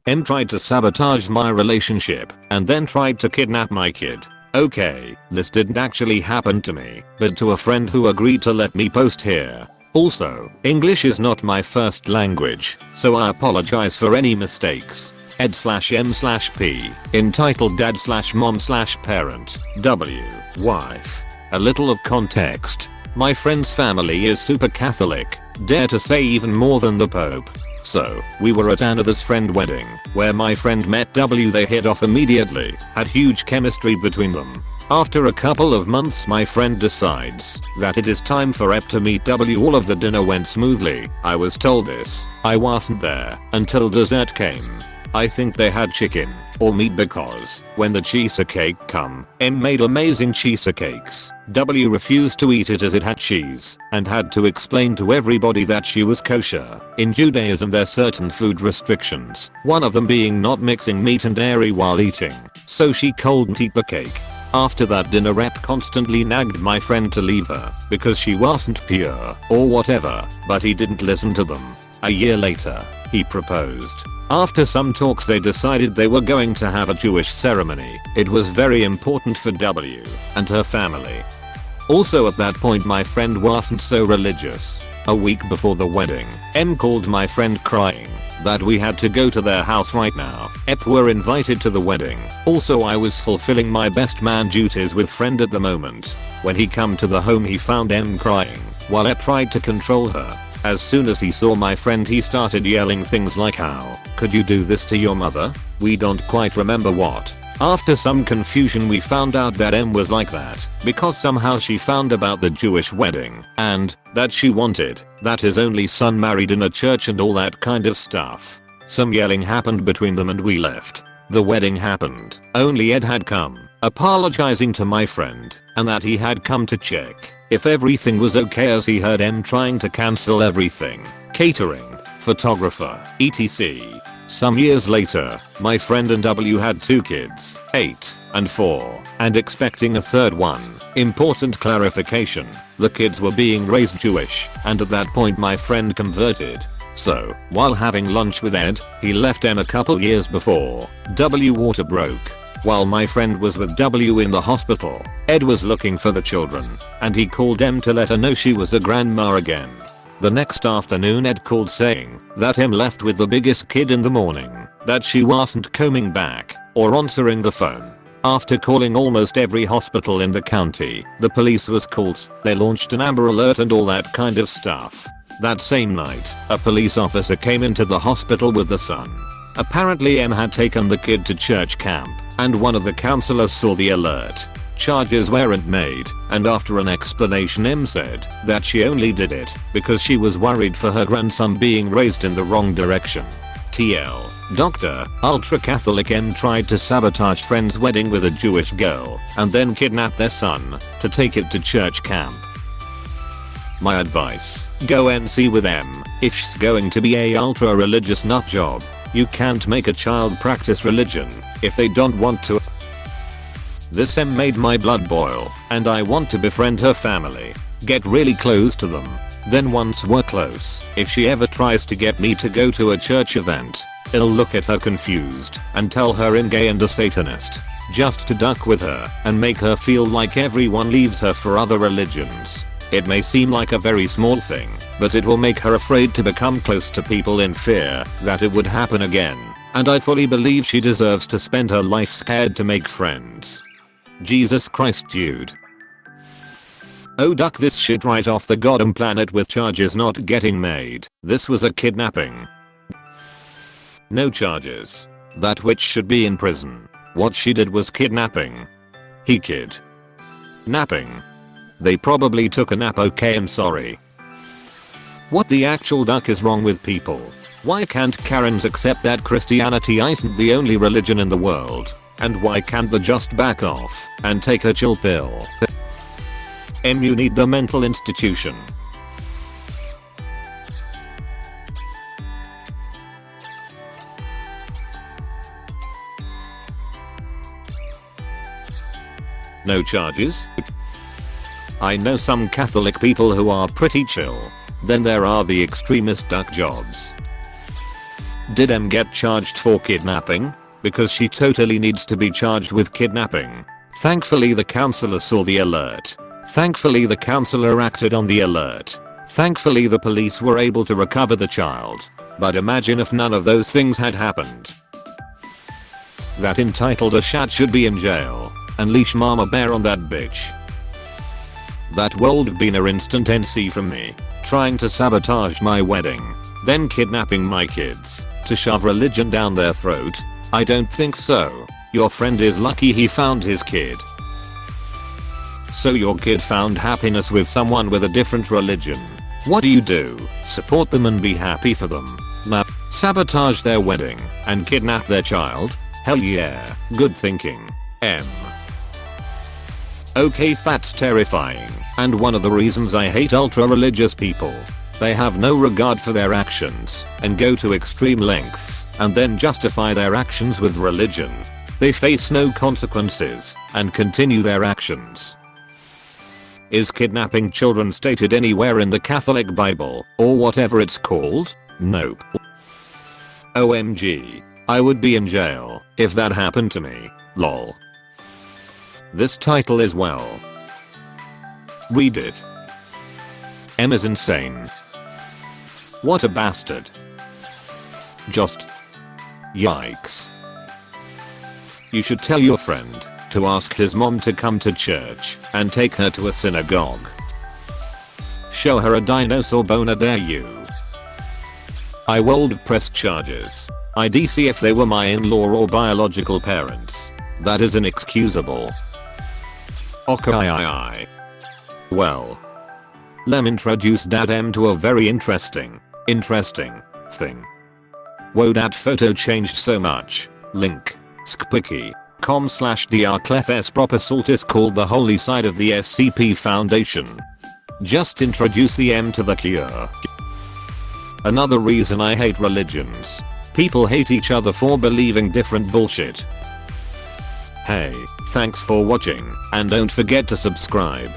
M tried to sabotage my relationship and then tried to kidnap my kid. Okay, this didn't actually happen to me, but to a friend who agreed to let me post here. Also, English is not my first language, so I apologize for any mistakes. Ed/M/P, entitled dad/mom/parent, W, wife. A little of context. My friend's family is super Catholic, dare to say even more than the Pope. So, we were at another's friend wedding, where my friend met W. They hit off immediately, had huge chemistry between them. After a couple of months my friend decides that it is time for Ep to meet W. All of the dinner went smoothly. I was told this. I wasn't there until dessert came. I think they had chicken or meat because when the cheesecake come, M made amazing cheesecakes. W refused to eat it as it had cheese and had to explain to everybody that she was kosher. In Judaism there's certain food restrictions, one of them being not mixing meat and dairy while eating, so she couldn't eat the cake. After that dinner Rep constantly nagged my friend to leave her because she wasn't pure or whatever, but he didn't listen to them. A year later, he proposed. After some talks they decided they were going to have a Jewish ceremony. It was very important for W and her family. Also at that point my friend wasn't so religious. A week before the wedding, M called my friend crying that we had to go to their house right now. Ep were invited to the wedding. Also I was fulfilling my best man duties with friend at the moment. When he come to the home he found M crying while Ep tried to control her. As soon as he saw my friend he started yelling things like how could you do this to your mother? We don't quite remember what. After some confusion we found out that M was like that because somehow she found about the Jewish wedding and that she wanted that his only son married in a church and all that kind of stuff. Some yelling happened between them and we left. The wedding happened. Only Ed had come, apologizing to my friend and that he had come to check if everything was okay as he heard M trying to cancel everything. Catering, photographer, etc. Some years later, my friend and W had 2 kids, 8 and 4, and expecting a third one. Important clarification, the kids were being raised Jewish, and at that point my friend converted. So, while having lunch with Ed, he left M a couple years before. W water broke. While my friend was with W in the hospital, Ed was looking for the children, and he called M to let her know she was a grandma again. The next afternoon Ed called saying that M left with the biggest kid in the morning, that she wasn't coming back or answering the phone. After calling almost every hospital in the county, the police was called, they launched an Amber Alert and all that kind of stuff. That same night, a police officer came into the hospital with the son. Apparently M had taken the kid to church camp, and one of the counselors saw the alert. Charges weren't made, and after an explanation M said that she only did it because she was worried for her grandson being raised in the wrong direction. TL. Dr. Ultra Catholic M tried to sabotage friend's wedding with a Jewish girl and then kidnap their son to take it to church camp. My advice, go and see with M. If she's going to be a ultra religious nut job, you can't make a child practice religion if they don't want to. This M made my blood boil, and I want to befriend her family, get really close to them. Then once we're close, if she ever tries to get me to go to a church event, I'll look at her confused and tell her I'm gay and a Satanist, just to duck with her and make her feel like everyone leaves her for other religions. It may seem like a very small thing, but it will make her afraid to become close to people in fear that it would happen again, and I fully believe she deserves to spend her life scared to make friends. Jesus Christ, dude. Oh, duck this shit right off the goddamn planet with charges not getting made. This was a kidnapping. No charges. That witch should be in prison. What she did was kidnapping. He kid. Napping. They probably took a nap. Okay, I'm sorry. What the actual duck is wrong with people? Why can't Karens accept that Christianity isn't the only religion in the world? And why can't they just back off and take a chill pill? You need the mental institution. No charges? I know some Catholic people who are pretty chill. Then there are the extremist duck jobs. Did M get charged for kidnapping? Because she totally needs to be charged with kidnapping. Thankfully the counselor saw the alert. Thankfully the counselor acted on the alert. Thankfully the police were able to recover the child. But imagine if none of those things had happened. That entitled a shat should be in jail. Unleash mama bear on that bitch. That would have been a instant NC from me. Trying to sabotage my wedding. Then kidnapping my kids. To shove religion down their throat. I don't think so. Your friend is lucky he found his kid. So your kid found happiness with someone with a different religion. What do? Support them and be happy for them. Now, sabotage their wedding and kidnap their child? Hell yeah, good thinking. M. Okay, that's terrifying. And one of the reasons I hate ultra-religious people. They have no regard for their actions and go to extreme lengths and then justify their actions with religion. They face no consequences and continue their actions. Is kidnapping children stated anywhere in the Catholic Bible or whatever it's called? Nope. OMG. I would be in jail if that happened to me. Lol. This title is well. Read it. M is insane. What a bastard. Just. Yikes. You should tell your friend to ask his mom to come to church and take her to a synagogue. Show her a dinosaur boner, dare you. I would press charges. I'd see if they were my in-law or biological parents. That is inexcusable. Okay. Well. Lem introduced Dad M to a very interesting thing. Whoa, that photo changed so much. Link. skpwiki.com/drclefs proper salt is called the holy side of the SCP Foundation. Just introduce the M to the cure. Another reason I hate religions. People hate each other for believing different bullshit. Hey, thanks for watching and don't forget to subscribe.